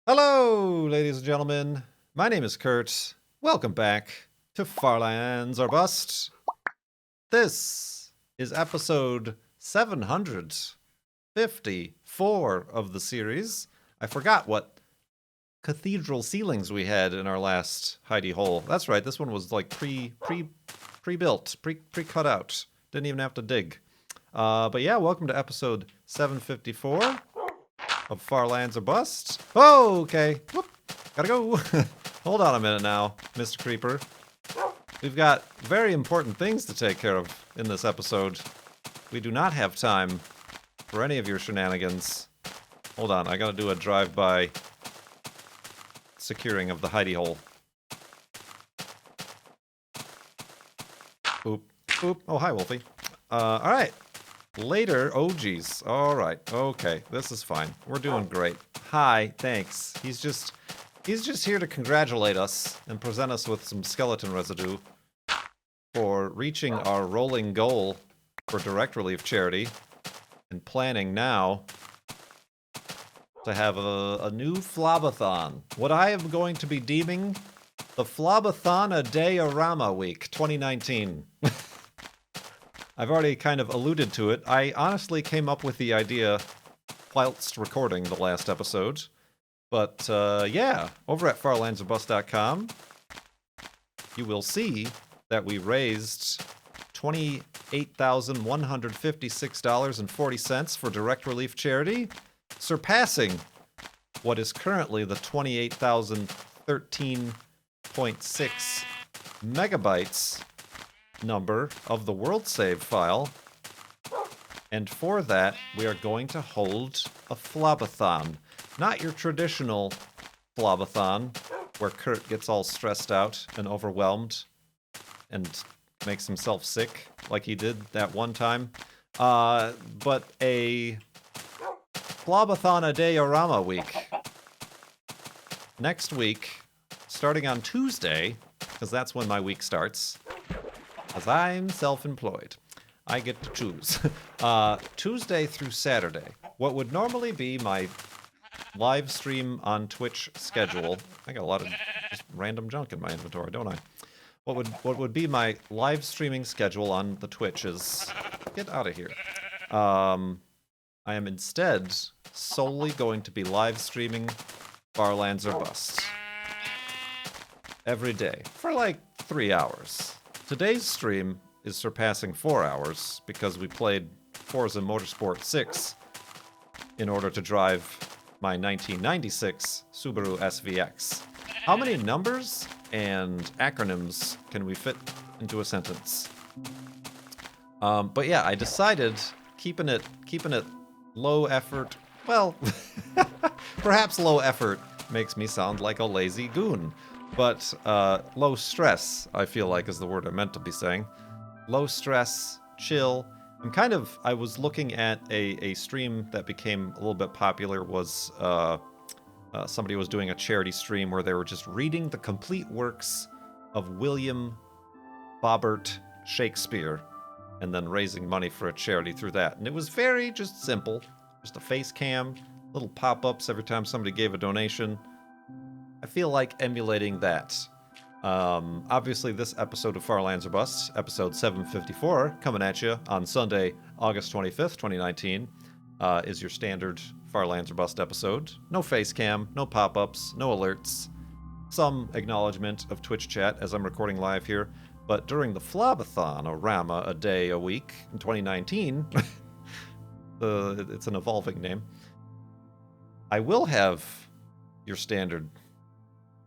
Hello, ladies and gentlemen. My name is Kurt. Welcome back to Farlands or Bust. This is episode 754 of the series. I forgot what cathedral ceilings we had in our last hidey hole. That's right, this one was like pre-built, pre-cut out. Didn't even have to dig. But yeah, welcome to episode 754 of Farlands or Bust. Oh, okay. Whoop. Gotta go. Hold on a minute now, Mr. Creeper. We've got very important things to take care of in this episode. We do not have time for any of your shenanigans. Hold on, I gotta do a drive-by securing of the hidey hole. Oop. Oop. Oh, hi, Wolfie. Alright. Later. Oh, geez. Alright. Okay. This is fine. We're doing great. Hi. Thanks. He's just here to congratulate us and present us with some skeleton residue for reaching our rolling goal for direct relief charity and planning now to have a new Flob-a-thon. What I am going to be deeming the Flob-a-thon-A-Day-A-Rama week 2019. I've already kind of alluded to it. I honestly came up with the idea whilst recording the last episode. But yeah, over at farlandsorbust.com, you will see that we raised $28,156.40 for direct relief charity, surpassing what is currently the 28,013.6 megabytes number of the world save file. And for that, we are going to hold a Flob-a-thon. Not your traditional Flob-a-thon, where Kurt gets all stressed out and overwhelmed and makes himself sick, like he did that one time. But a Flob-a-thon-A-Day-A-Rama week. Next week, starting on Tuesday, because that's when my week starts, as I'm self-employed, I get to choose. Tuesday through Saturday, what would normally be my live stream on Twitch schedule. I got a lot of just random junk in my inventory, don't I? What would be my live streaming schedule on the Twitch is... Get out of here. I am instead solely going to be live streaming Farlands or Bust every day for like 3 hours. Today's stream is surpassing 4 hours because we played Forza Motorsport 6 in order to drive my 1996 Subaru SVX. How many numbers and acronyms can we fit into a sentence? But yeah, I decided keeping it low effort. Well, perhaps low effort makes me sound like a lazy goon. But low stress, I feel like, is the word I meant to be saying. Low stress, chill. I was looking at a stream that became a little bit popular, was somebody was doing a charity stream where they were just reading the complete works of William Bobbert Shakespeare and then raising money for a charity through that. And it was very just simple. Just a face cam, little pop-ups every time somebody gave a donation. I feel like emulating that. Obviously, this episode of Farlands or Bust, episode 754, coming at you on Sunday, August 25th, 2019, is your standard Farlands or Bust episode. No face cam, no pop-ups, no alerts. Some acknowledgement of Twitch chat as I'm recording live here. But during the Flob-a-thon-A-Rama a day a week in 2019, it's an evolving name, I will have your standard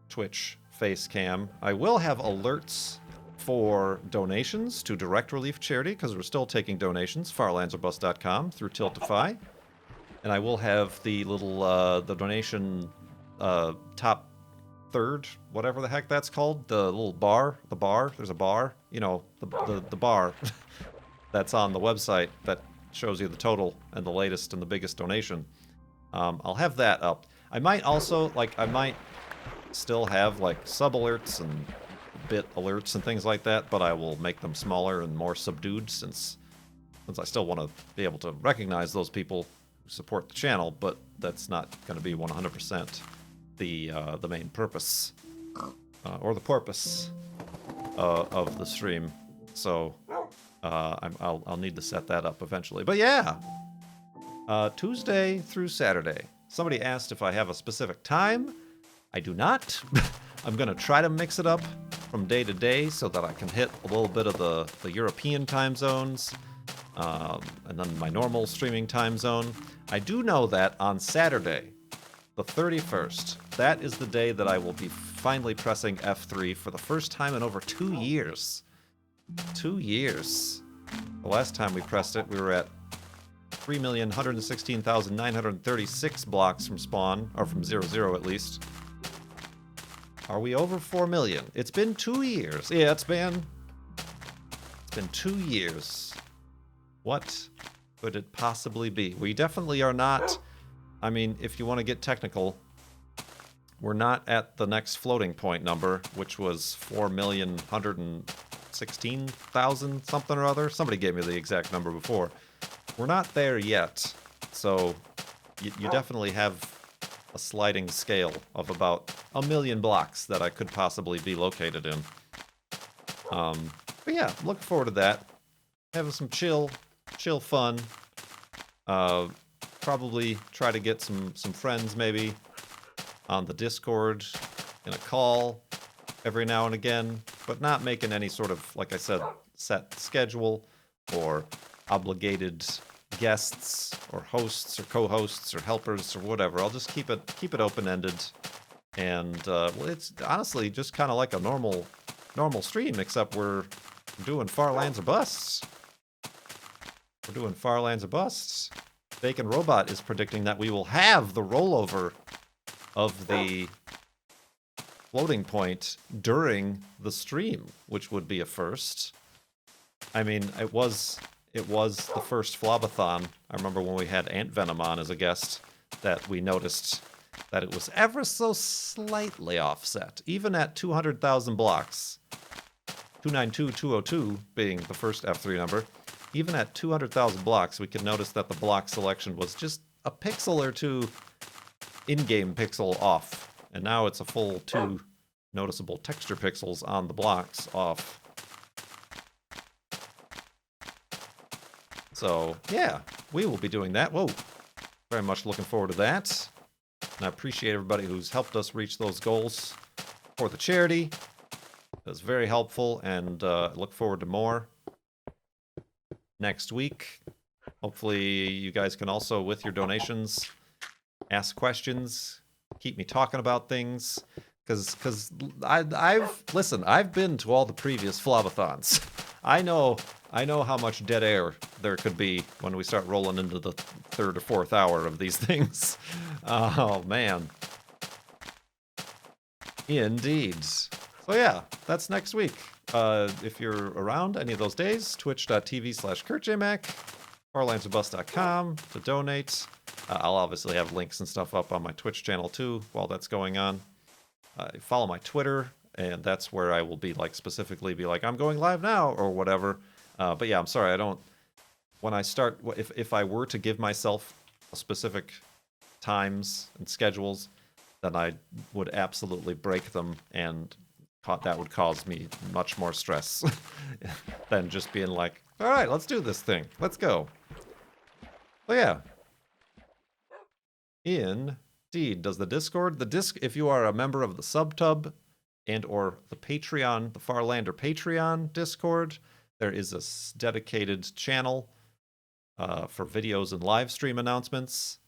Twitch face cam. I will have alerts for donations to direct relief charity, because we're still taking donations, farlandsorbust.com through Tiltify. And I will have the little the donation top third, whatever the heck that's called, the little bar, there's a bar, you know, the bar that's on the website that shows you the total and the latest and the biggest donation. I'll have that up. I might also, I might still have sub alerts and bit alerts and things like that, but I will make them smaller and more subdued since I still want to be able to recognize those people who support the channel, but that's not going to be 100%. the main purpose or the porpoise of the stream. So I'll need to set that up eventually. But yeah, Tuesday through Saturday. Somebody asked if I have a specific time. I do not. I'm gonna try to mix it up from day to day so that I can hit a little bit of the European time zones, and then my normal streaming time zone. I do know that on Saturday, the 31st, that is the day that I will be finally pressing F3 for the first time in over 2 years. 2 years. The last time we pressed it, we were at 3,116,936 blocks from spawn, or from 0, at least. Are we over 4 million? It's been 2 years. Yeah, it's been 2 years. What could it possibly be? We definitely are not. I mean, if you want to get technical, we're not at the next floating point number, which was 4,116,000 something or other. Somebody gave me the exact number before. We're not there yet, so you definitely have a sliding scale of about 1 million blocks that I could possibly be located in. But yeah, looking forward to that. Having some chill fun. Probably try to get some friends maybe on the Discord in a call every now and again, but not making any sort of, like I said, set schedule or obligated guests or hosts or co-hosts or helpers or whatever. I'll just keep it open-ended, and well, it's honestly just kind of like a normal stream, except we're doing Far Lands or Busts. We're doing Far Lands or Busts. Bacon Robot is predicting that we will have the rollover of the floating point during the stream, which would be a first. I mean, it was the first Flob-a-thon. I remember when we had Ant Venom on as a guest that we noticed that it was ever so slightly offset, even at 200,000 blocks. 292,202 being the first F3 number. Even at 200,000 blocks, we could notice that the block selection was just a pixel or two in-game pixel off. And now it's a full 2 noticeable texture pixels on the blocks off. So, yeah, we will be doing that. Whoa, very much looking forward to that. And I appreciate everybody who's helped us reach those goals for the charity. It was very helpful, and look forward to more next week. Hopefully you guys can also, with your donations, ask questions, keep me talking about things, because I've been to all the previous Flob-a-thons. I know how much dead air there could be when we start rolling into the 3rd or 4th hour of these things. Oh man, indeed. So yeah, that's next week. If you're around any of those days, twitch.tv/KurtJMac, farlandsorbust.com to donate. I'll obviously have links and stuff up on my Twitch channel too while that's going on. Follow my Twitter, and that's where I will be specifically be like, I'm going live now or whatever. But yeah, I'm sorry, I don't. When I start, if I were to give myself specific times and schedules, then I would absolutely break them, and that would cause me much more stress than just being like, all right, let's do this thing. Let's go. Oh yeah. Indeed. Does the Discord, if you are a member of the Subtub and or the Patreon, the Farlander Patreon Discord, there is a dedicated channel for videos and live stream announcements.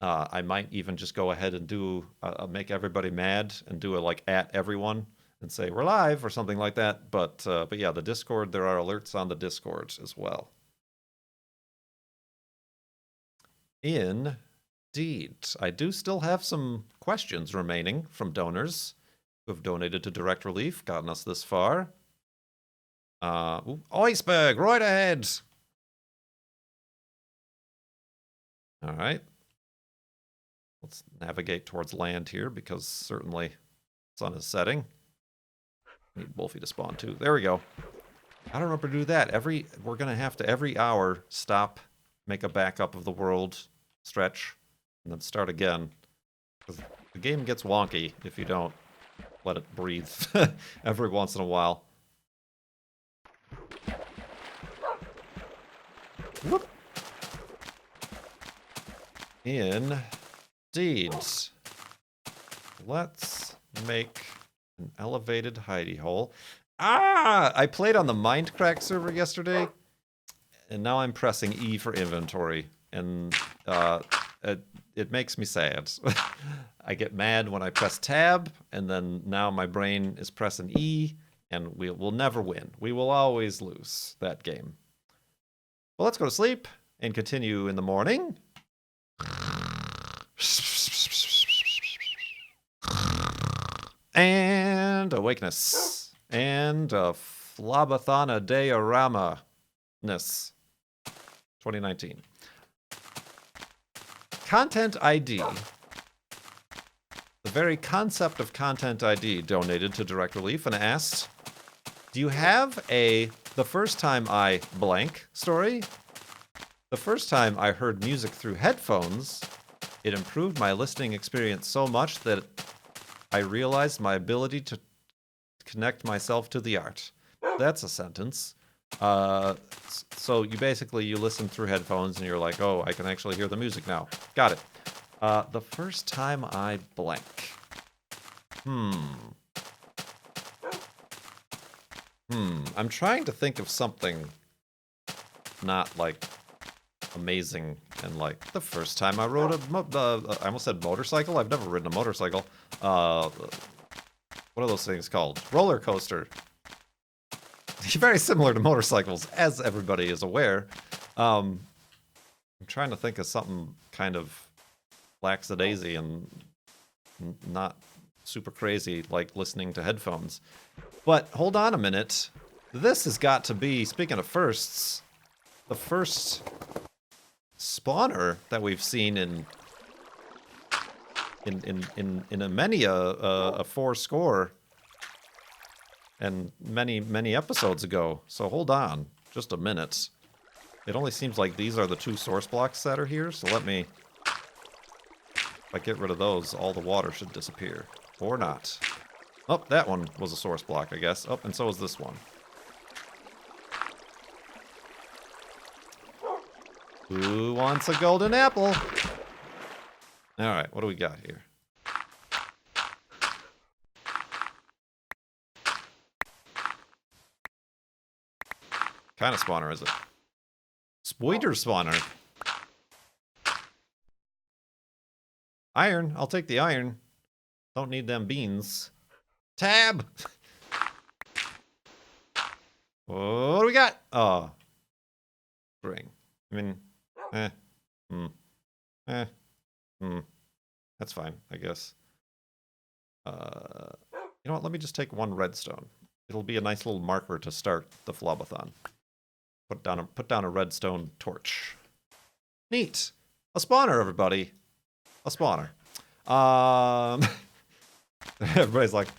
I might even just go ahead and do make everybody mad and do a at everyone and say we're live or something like that. But yeah, the Discord, there are alerts on the Discord as well. Indeed. I do still have some questions remaining from donors who have donated to Direct Relief, gotten us this far. Iceberg, right ahead. All right. Let's navigate towards land here because certainly sun is setting. Need Wolfie to spawn too. There we go. I don't remember to do that. We're gonna have to every hour stop, make a backup of the world, stretch, and then start again. 'Cause the game gets wonky if you don't let it breathe every once in a while. Whoop. Indeed. Let's make an elevated hidey hole. Ah! I played on the Mindcrack server yesterday, and now I'm pressing E for inventory, and it makes me sad. I get mad when I press tab, and then now my brain is pressing E, and we'll never win. We will always lose that game. Well, let's go to sleep and continue in the morning. And awakeness. And a Flob-a-thon-A-Day-A-Rama-ness. 2019. Content ID. The very concept of Content ID donated to Direct Relief and asked, do you have the first time I blank story? The first time I heard music through headphones, it improved my listening experience so much that I realized my ability to connect myself to the art. That's a sentence. So you listen through headphones and you're like, oh, I can actually hear the music now. Got it. The first time I blank. I'm trying to think of something not like amazing and like the first time I rode I almost said motorcycle. I've never ridden a motorcycle. What are those things called? Roller coaster. Very similar to motorcycles, as everybody is aware. I'm trying to think of something kind of lackadaisy and not super crazy, like listening to headphones. But hold on a minute. This has got to be, speaking of firsts, the first spawner that we've seen in many a 4-score and many episodes ago. So hold on just a minute. It only seems like these are the 2 source blocks that are here, so let me, if I get rid of those, all the water should disappear. Or not. Oh, that one was a source block, I guess. Oh, and so is this one. Who wants a golden apple? Alright, what do we got here? Kind of spawner is it? Spoiler spawner. Iron. I'll take the iron. Don't need them beans. Tab! What do we got? Oh. String. I mean, that's fine, I guess. You know what? Let me just take 1 redstone. It'll be a nice little marker to start the Flob-a-thon. Put down a redstone torch. Neat. A spawner, everybody. A spawner. Everybody's like,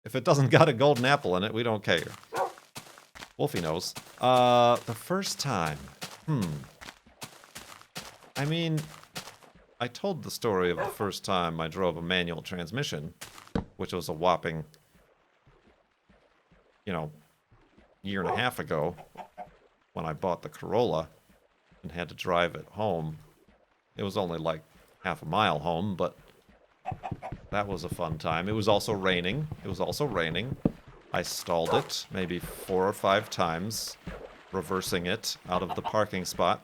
if it doesn't got a golden apple in it, we don't care. Wolfie knows. The first time. I mean, I told the story of the first time I drove a manual transmission, which was a whopping, year and a half ago when I bought the Corolla and had to drive it home. It was only like half a mile home, but that was a fun time. It was also raining. I stalled it maybe 4 or 5 times, reversing it out of the parking spot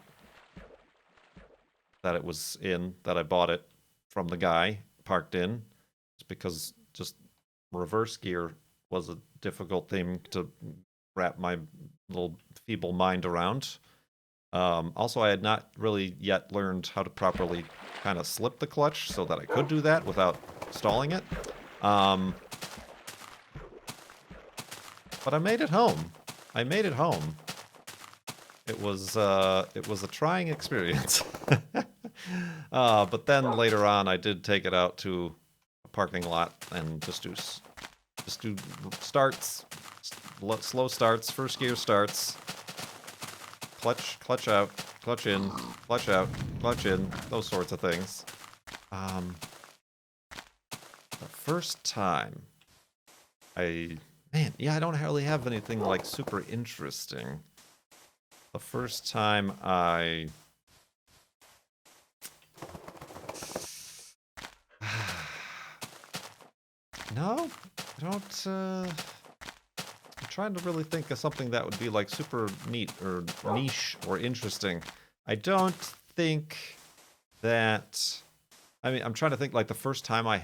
that it was in, that I bought it from the guy parked in. It's because just reverse gear was a difficult thing to wrap my little feeble mind around. Also, I had not really yet learned how to properly kind of slip the clutch so that I could do that without stalling it. But I made it home. It was a trying experience. But then later on, I did take it out to a parking lot and just do starts, slow starts, first gear starts, clutch out, clutch in, clutch out, clutch in, those sorts of things. The first time man, yeah, I don't really have anything like super interesting. The first time no, I don't, I'm trying to really think of something that would be like super neat or niche or interesting. I don't think that, I mean, I'm trying to think like the first time I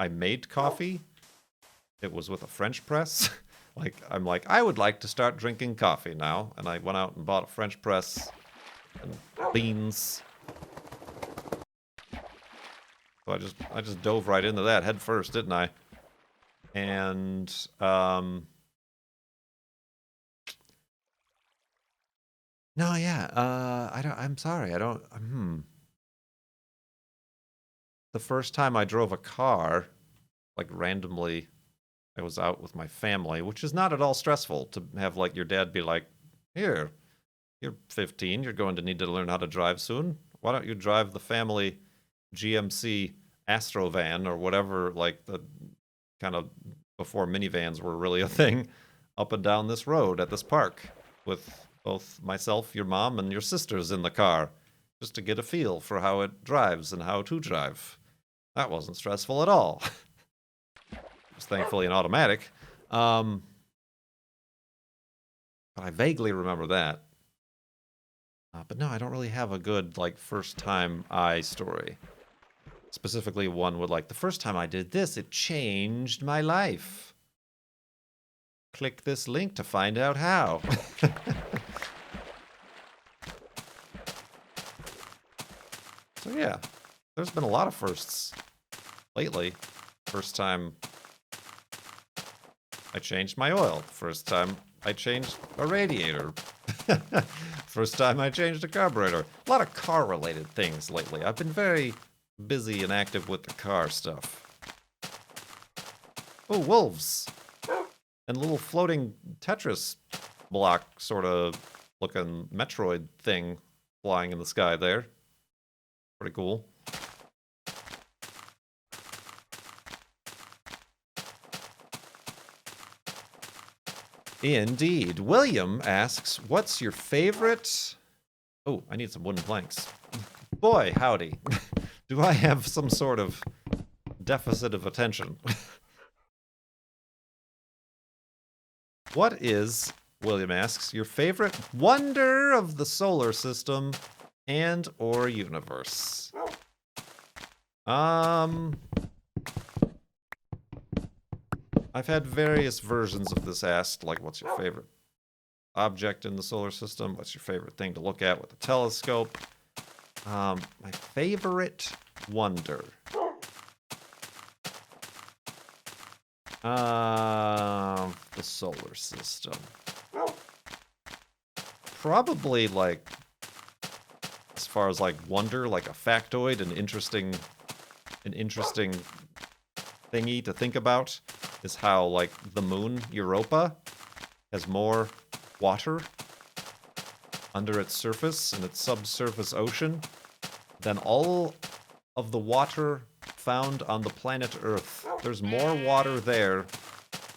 made coffee, it was with a French press. Like, I'm like, I would like to start drinking coffee now. And I went out and bought a French press and beans. So I just dove right into that head first, didn't I? And, no, yeah, I'm sorry, I don't, The first time I drove a car, like randomly, I was out with my family, which is not at all stressful to have like your dad be like, here, you're 15, you're going to need to learn how to drive soon. Why don't you drive the family GMC Astrovan or whatever, like the kind of before minivans were really a thing, up and down this road at this park with both myself, your mom, and your sisters in the car, just to get a feel for how it drives and how to drive. That wasn't stressful at all. It was thankfully an automatic. But I vaguely remember that. But no, I don't really have a good, like, first-time I story. Specifically one with, like, the first time I did this, it changed my life. Click this link to find out how. So yeah, there's been a lot of firsts lately. First time I changed my oil. First time I changed a radiator. First time I changed a carburetor. A lot of car-related things lately. I've been very busy and active with the car stuff. Oh, wolves! And little floating Tetris block sort of looking Metroid thing flying in the sky there. Pretty cool. Indeed. William asks, what's your favorite... Oh, I need some wooden planks. Boy, howdy. Do I have some sort of deficit of attention? What is, William asks, your favorite wonder of the solar system and or universe? I've had various versions of this asked, like, what's your favorite object in the solar system? What's your favorite thing to look at with a telescope? My favorite wonder. The solar system. Probably, like, as far as, like, wonder, like a factoid, an interesting thingy to think about is how, like, the moon, Europa, has more water under its surface, in its subsurface ocean, than all of the water found on the planet Earth. There's more water there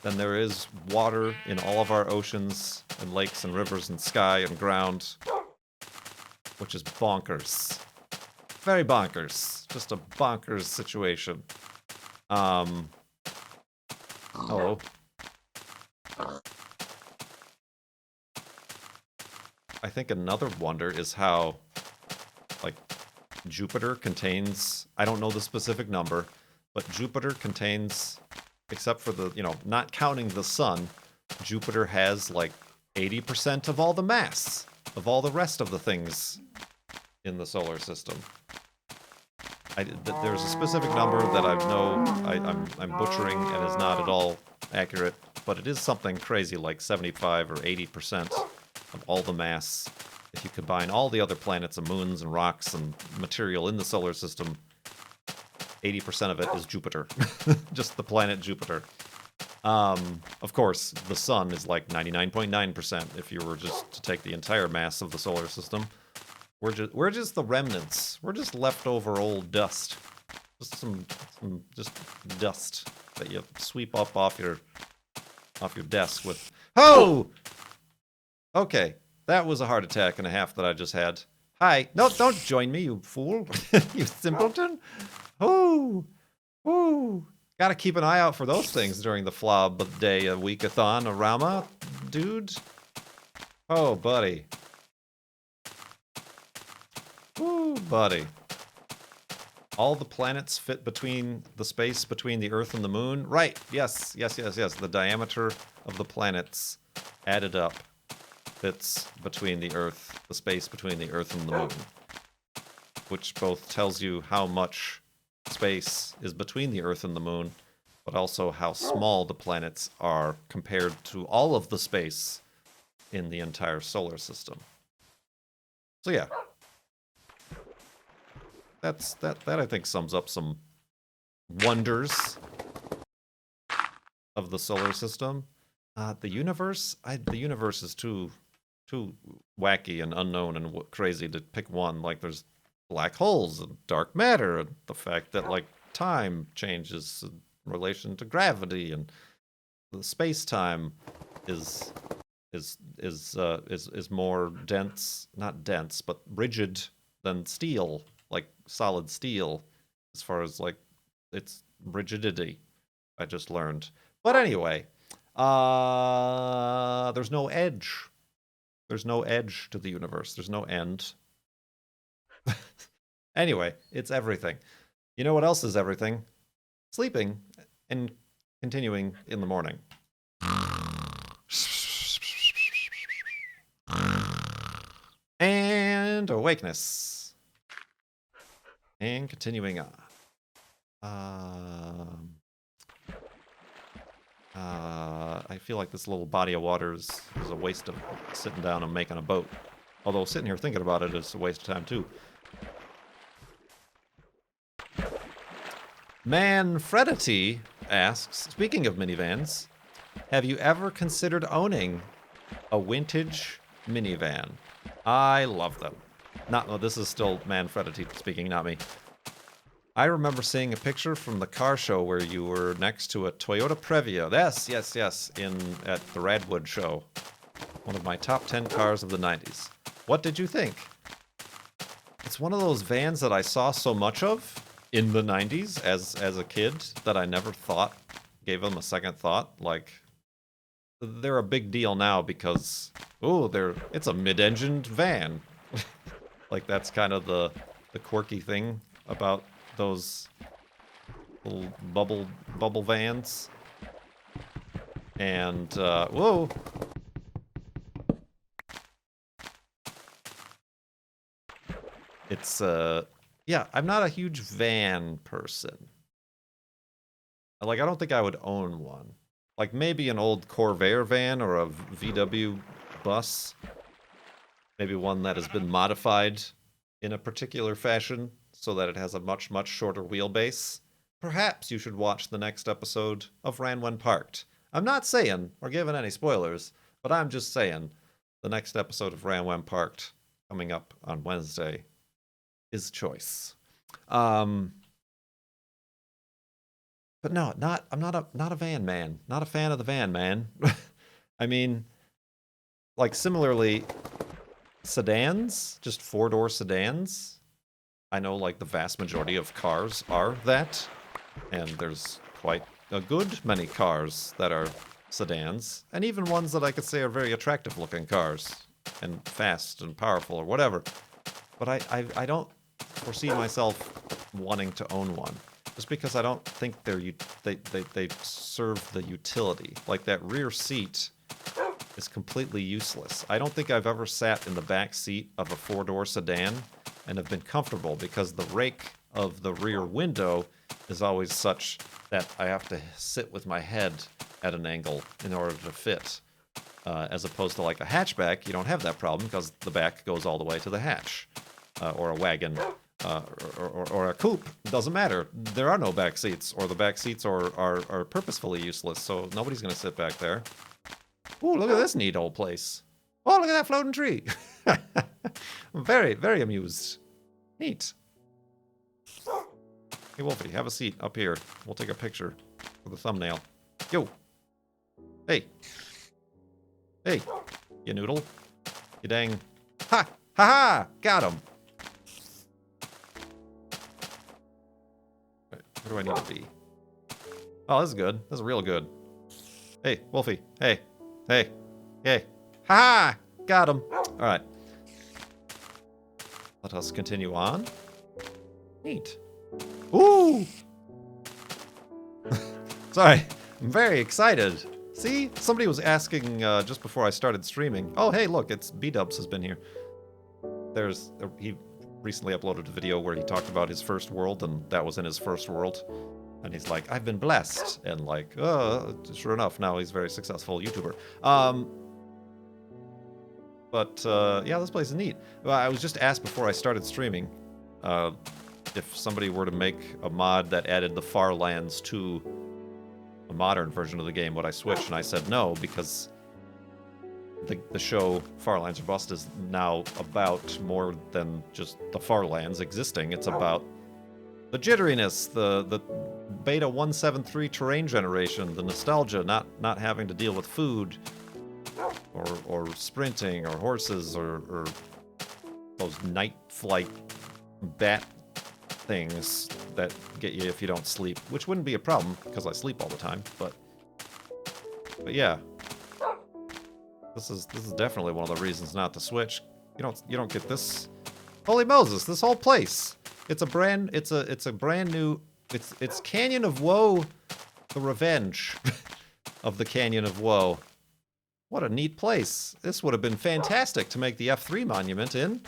than there is water in all of our oceans and lakes and rivers and sky and ground, which is bonkers. Very bonkers. Just a bonkers situation. Hello. I think another wonder is how, like, Jupiter contains, I don't know the specific number, but Jupiter contains, except for the, you know, not counting the sun, Jupiter has, like, 80% of all the mass of all the rest of the things in the solar system. There's a specific number that I know I'm butchering and is not at all accurate, but it is something crazy like 75 or 80% of all the mass. If you combine all the other planets and moons and rocks and material in the solar system, 80% of it is Jupiter. Just the planet Jupiter. Of course, the sun is like 99.9% if you were just to take the entire mass of the solar system. We're just the remnants. We're just leftover old dust Some just dust that you sweep up off your desk with. Oh! Okay, that was a heart attack and a half that I just had. Hi. No, don't join me, you fool. You simpleton. Oh. Ooh. Gotta keep an eye out for those things during the FLoB-A-Thon-A-Rama, dude. Oh, buddy. Ooh, buddy. All the planets fit between the space between the Earth and the Moon? Right. Yes. The diameter of the planets added up fits between the Earth, the space between the Earth and the Moon. Which both tells you how much space is between the Earth and the Moon, but also how small the planets are compared to all of the space in the entire solar system. So yeah. That I think sums up some wonders of the solar system. The universe is too wacky and unknown and crazy to pick one. Like there's black holes and dark matter, and the fact that like time changes in relation to gravity, and the space-time is more dense, not dense, but rigid than steel. Like solid steel, as far as like its rigidity, I just learned. But anyway, there's no edge. There's no edge to the universe. There's no end. Anyway, it's everything. You know what else is everything? Sleeping and continuing in the morning. And awakeness. And continuing on. I feel like this little body of water is a waste of sitting down and making a boat. Although sitting here thinking about it is a waste of time too. Manfredity asks, speaking of minivans, have you ever considered owning a vintage minivan? I love them. This is still Manfredity speaking, not me. I remember seeing a picture from the car show where you were next to a Toyota Previa. Yes, at the Radwood show. One of my top 10 cars of the 90s. What did you think? It's one of those vans that I saw so much of in the 90s as a kid that I never gave them a second thought. Like, they're a big deal now because, it's a mid-engined van. Like, that's kind of the quirky thing about those little bubble vans. And, whoa! It's, yeah, I'm not a huge van person. Like, I don't think I would own one. Like, maybe an old Corvair van or a VW bus. Maybe one that has been modified in a particular fashion so that it has a much, much shorter wheelbase. Perhaps you should watch the next episode of Ran When Parked. I'm not saying or giving any spoilers, but I'm just saying the next episode of Ran When Parked, coming up on Wednesday, is choice. But no, I'm not a van man. Not a fan of the van man. I mean, like similarly, sedans, just 4-door sedans. I know like the vast majority of cars are that, and there's quite a good many cars that are sedans, and even ones that I could say are very attractive looking cars, and fast and powerful or whatever. But I don't foresee myself wanting to own one, just because I don't think they serve the utility. Like that rear seat is completely useless. I don't think I've ever sat in the back seat of a 4-door sedan and have been comfortable, because the rake of the rear window is always such that I have to sit with my head at an angle in order to fit. As opposed to like a hatchback, you don't have that problem because the back goes all the way to the hatch. Or a wagon, or a coupe. It doesn't matter. There are no back seats, or the back seats are purposefully useless, so nobody's going to sit back there. Ooh, look at this neat old place. Oh, look at that floating tree. I'm very, very amused. Neat. Hey, Wolfie, have a seat up here. We'll take a picture for the thumbnail. Yo! Hey! Hey! You noodle. You dang... Ha! Ha ha! Got him! Where do I need to be? Oh, this is good. This is real good. Hey, Wolfie. Hey. Hey. Hey. Ha ha! Got him! Alright. Let us continue on. Neat. Ooh! Sorry. I'm very excited. See? Somebody was asking just before I started streaming. Oh, hey, look. It's B-Dubs has been here. He recently uploaded a video where he talked about his first world, and that was in his first world. And he's like, I've been blessed. And like, sure enough, now he's a very successful YouTuber. Yeah, this place is neat. I was just asked before I started streaming if somebody were to make a mod that added the far lands to a modern version of the game, would I switch? And I said no, because the show Far Lands or Bust is now about more than just the far lands existing. It's about the jitteriness, the Beta 173 terrain generation, the nostalgia, not having to deal with food, or sprinting, or horses, or those night flight bat things that get you if you don't sleep, which wouldn't be a problem because I sleep all the time. But yeah, this is definitely one of the reasons not to switch. You don't get this. Holy Moses! This whole place. It's a brand new. It's Canyon of Woe, the revenge of the Canyon of Woe. What a neat place. This would have been fantastic to make the F3 monument in,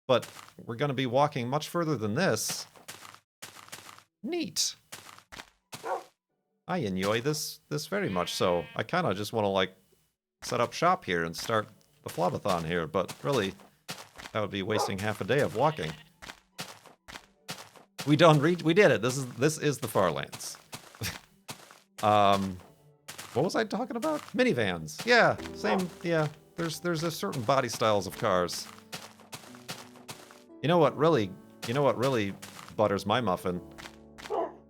but we're going to be walking much further than this. Neat. I enjoy this very much so. I kind of just want to, like, set up shop here and start the Flob-a-thon here, but really, that would be wasting half a day of walking. We did it. This is the Farlands. What was I talking about? Minivans. Yeah, same. Yeah, there's a certain body styles of cars. You know what really butters my muffin?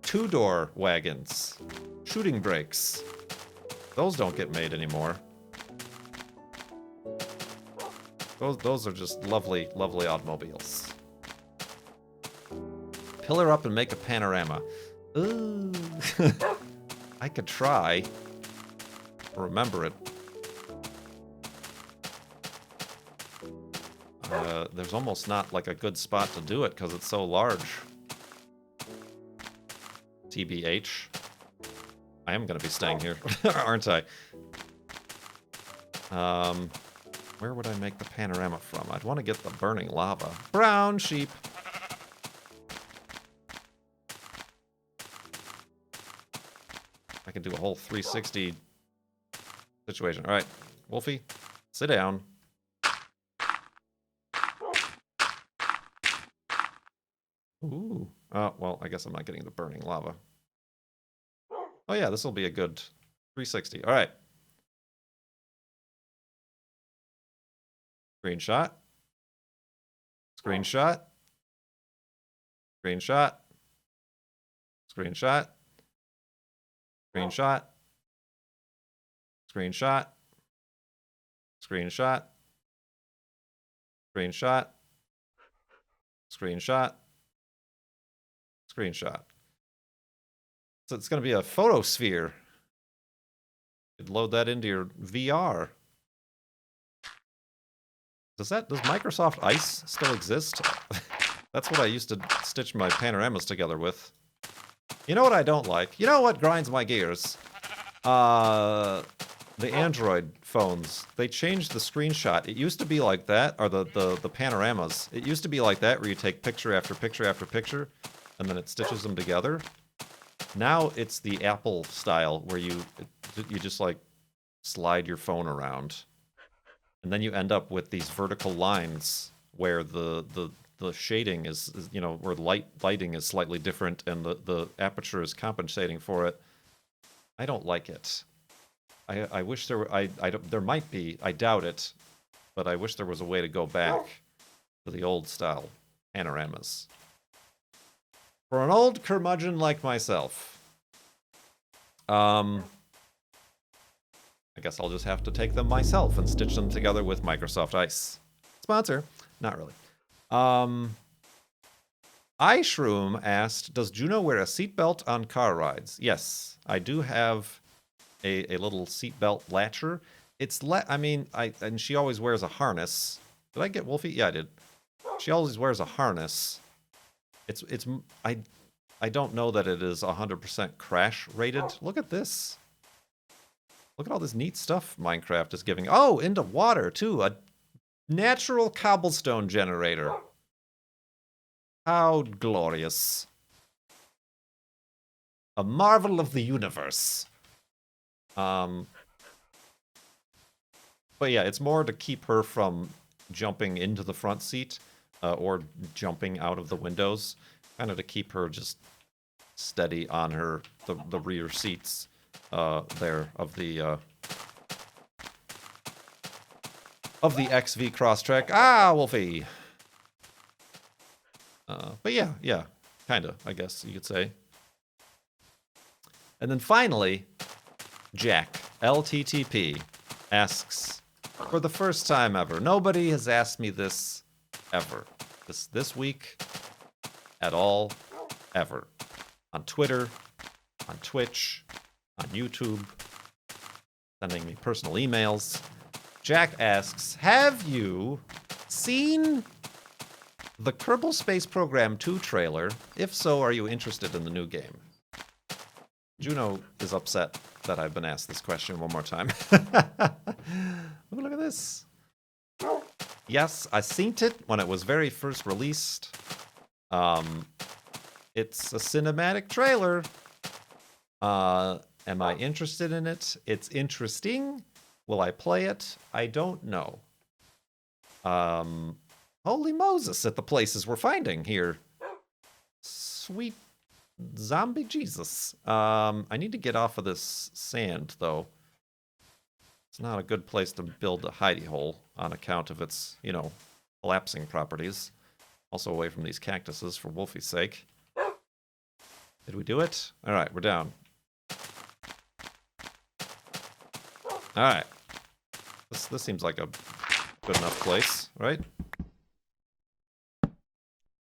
Two-door wagons. Shooting brakes. Those don't get made anymore. Those are just lovely, lovely automobiles. Pillar up and make a panorama. Ooh. I could try. Remember it. There's almost not like a good spot to do it because it's so large. TBH. I am going to be staying here, aren't I? Where would I make the panorama from? I'd want to get the burning lava. Brown sheep. I can do a whole 360 situation. All right, Wolfie, sit down. Ooh. Oh, well, I guess I'm not getting the burning lava. Oh, yeah, this will be a good 360. All right. Screenshot. Screenshot. Screenshot. Screenshot. Screenshot. Screenshot. Screenshot. Screenshot. Screenshot. Screenshot. So it's going to be a photosphere. You'd load that into your VR. Does Microsoft Ice still exist? That's what I used to stitch my panoramas together with. You know what I don't like? You know what grinds my gears? The Android phones. They changed the screenshot. It used to be like that, or the panoramas. It used to be like that, where you take picture after picture after picture, and then it stitches them together. Now it's the Apple style, where you just like slide your phone around, and then you end up with these vertical lines where the shading is you know, where lighting is slightly different, and the aperture is compensating for it. I don't like it. I wish there were. There might be. I doubt it, but I wish there was a way to go back to the old style panoramas. For an old curmudgeon like myself, I guess I'll just have to take them myself and stitch them together with Microsoft Ice. Sponsor? Not really. iShroom asked, does Juno wear a seatbelt on car rides? Yes, I do have a little seatbelt latcher. It's and she always wears a harness. Did I get Wolfie? Yeah, I did. She always wears a harness. I don't know that it is 100% crash rated. Look at this. Look at all this neat stuff Minecraft is giving. Oh, into water too. A natural cobblestone generator. How glorious. A marvel of the universe. But yeah, it's more to keep her from jumping into the front seat or jumping out of the windows. Kind of to keep her just steady on the rear seats there of the XV Crosstrek. Ah, Wolfie. But yeah, kinda, I guess you could say. And then finally, Jack, LTTP, asks, for the first time ever, nobody has asked me this ever. This week, at all, ever. On Twitter, on Twitch, on YouTube, sending me personal emails. Jack asks, have you seen the Kerbal Space Program 2 trailer? If so, are you interested in the new game? Juno is upset that I've been asked this question one more time. Look at this. Yes, I seen it when it was very first released. It's a cinematic trailer. Am I interested in it? It's interesting. Will I play it? I don't know. Holy Moses at the places we're finding here. Sweet zombie Jesus. I need to get off of this sand, though. It's not a good place to build a hidey hole on account of its, collapsing properties. Also away from these cactuses for Wolfie's sake. Did we do it? All right, we're down. All right. This seems like a good enough place, right?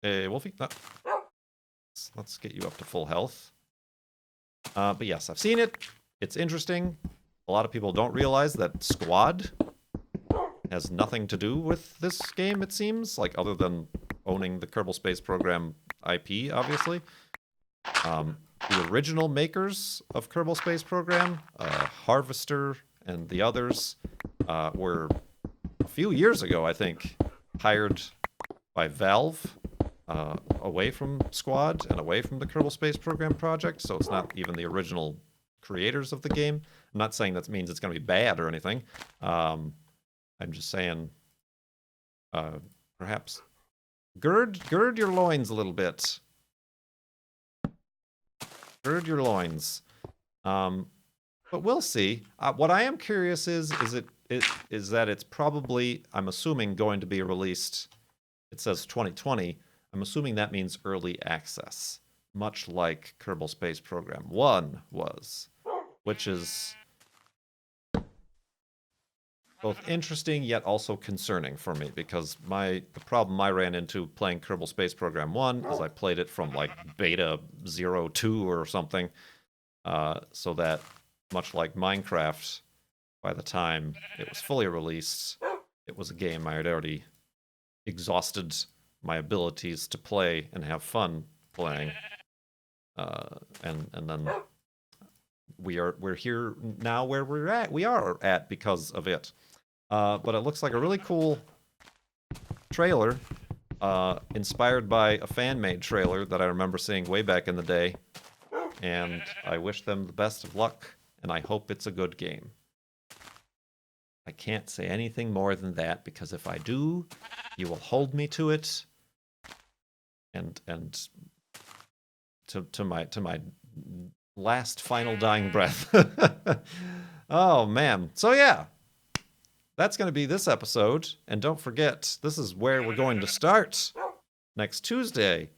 Hey, Wolfie. Oh. Let's get you up to full health. But yes, I've seen it. It's interesting. A lot of people don't realize that Squad has nothing to do with this game, it seems. Like, other than owning the Kerbal Space Program IP, obviously. The original makers of Kerbal Space Program, Harvester and the others, were a few years ago, I think, hired by Valve away from Squad and away from the Kerbal Space Program project, so it's not even the original creators of the game. I'm not saying that means it's going to be bad or anything. I'm just saying, perhaps gird your loins a little bit. Gird your loins. But we'll see. What I am curious is that it's probably, I'm assuming, going to be released. It says 2020. I'm assuming that means early access, much like Kerbal Space Program 1 was, which is both interesting yet also concerning for me, because the problem I ran into playing Kerbal Space Program 1 is I played it from like beta 02 or something, so that much like Minecraft, by the time it was fully released, it was a game I had already exhausted my abilities to play and have fun playing, and then we're here now where we are at because of it. But it looks like a really cool trailer, inspired by a fan-made trailer that I remember seeing way back in the day, and I wish them the best of luck, and I hope it's a good game. I can't say anything more than that, because if I do, you will hold me to it, and to my last final dying breath. Oh man. So yeah, that's going to be this episode, and don't forget, this is where we're going to start next Tuesday.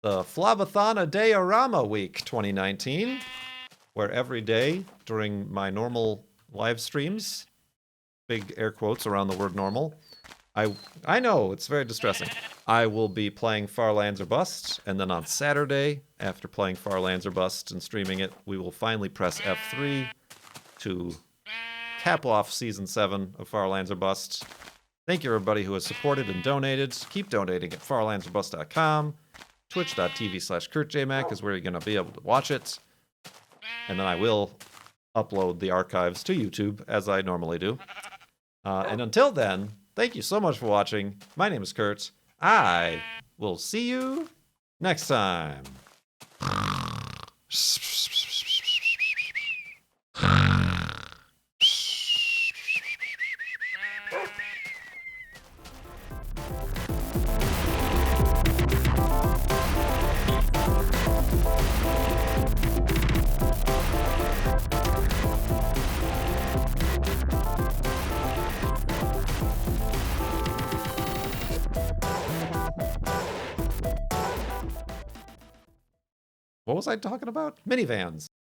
the Flob-a-Thon-A-Day-A-Rama week 2019, where every day during my normal live streams, big air quotes around the word normal, I know, it's very distressing. I will be playing Far Lands or Bust, and then on Saturday, after playing Far Lands or Bust and streaming it, we will finally press F3 to cap off Season 7 of Far Lands or Bust. Thank you, everybody who has supported and donated. Keep donating at farlandsorbust.com. Twitch.tv/KurtJMac is where you're going to be able to watch it. And then I will upload the archives to YouTube, as I normally do. And until then, thank you so much for watching. My name is Kurt. I will see you next time. What was I talking about? Minivans.